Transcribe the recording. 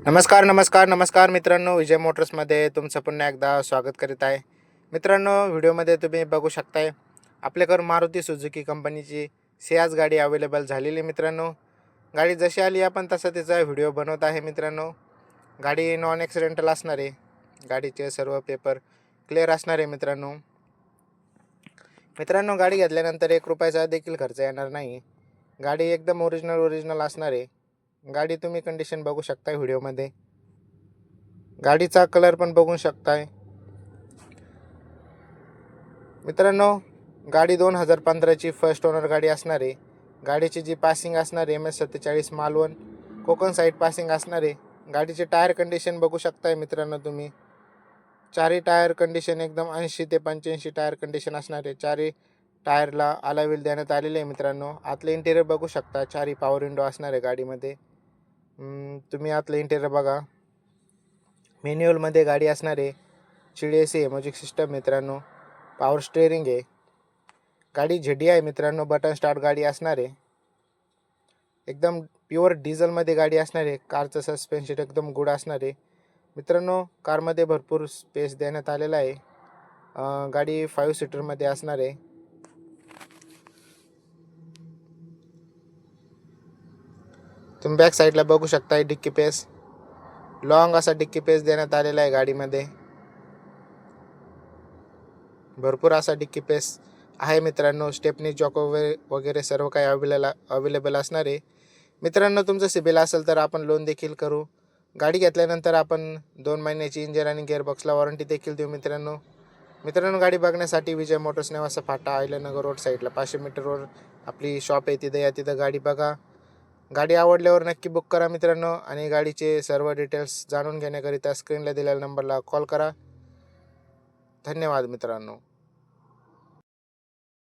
नमस्कार मित्रांनो, विजय मोटर्समध्ये तुमचं पुन्हा एकदा स्वागत करीत आहे. मित्रांनो, व्हिडिओमध्ये तुम्ही बघू शकताय आपल्याकडे मारुती सुझुकी कंपनीची सियाज गाडी अवेलेबल झालेली. मित्रांनो, गाडी जशी आली आपण तसा तिचा व्हिडिओ बनवत आहे. मित्रांनो, गाडी नॉन ॲक्सिडेंटल असणार आहे. गाडीचे सर्व पेपर क्लिअर असणार आहे. मित्रांनो, गाडी घेतल्यानंतर 1 रुपयाचा देखील खर्च येणार नाही. गाडी एकदम ओरिजिनल असणार आहे. गाडी तुम्ही कंडिशन बघू शकताय व्हिडिओमध्ये. गाडीचा कलर पण बघू शकताय. मित्रांनो, गाडी 2015ची फर्स्ट ओनर गाडी असणार आहे. गाडीची जी पासिंग असणार आहे MS47 Malvan Konkan side passing असणार आहे. गाडीचे टायर कंडिशन बघू शकताय मित्रांनो तुम्ही. चारही टायर कंडिशन एकदम 80 ते 85 टायर कंडिशन असणार आहे. चारही टायरला अलॉय व्हील देण्यात आलेले आहे. मित्रांनो, आतले इंटेरियर बघू शकता. चारही पॉवर विंडो असणार आहे गाडीमध्ये. तुम्ही आतलं इंटेरियर बघा. मॅन्युअलमध्ये गाडी असणार आहे. AC आहे, म्युझिक सिस्टम मित्रांनो. पॉवर स्टेअरिंग आहे. गाडी ZD आहे मित्रांनो. बटन स्टार्ट गाडी असणार आहे. एकदम प्युअर डिझेलमध्ये गाडी असणार आहे. कारचं सस्पेन्शन एकदम गुड असणार आहे. मित्रांनो, कारमध्ये भरपूर स्पेस देण्यात आलेला आहे. गाडी 5 सीटरमध्ये असणार आहे. तुम्ही बॅक साईडला बघू शकता. डिक्की पेस लॉंग असा डिक्की पेस देण्यात आलेला आहे गाडीमध्ये. भरपूर असा डिक्की पेस आहे मित्रांनो. स्टेपनी जॉक वगैरे सर्व काही अवेलेबल असणार आहे. मित्रांनो, तुमचं सिबिल असेल तर आपण लोन देखील करू. गाडी घेतल्यानंतर आपण 2 महिन्याची इंजिन आणि गिअरबॉक्सला वॉरंटी देखील देऊ. मित्रांनो, गाडी बघण्यासाठी विजय मोटर्स नेवासा फाटा अहिल्यानगर रोड साईडला 500 मीटरवर आपली शॉप आहे. तिथं गाडी बघा. गाडी आवडल्यावर नक्की बुक करा मित्रांनो. आणि गाडीचे सर्व डिटेल्स जाणून घेण्याकरिता स्क्रीनला दिलेल्या नंबरला कॉल करा. धन्यवाद मित्रांनो.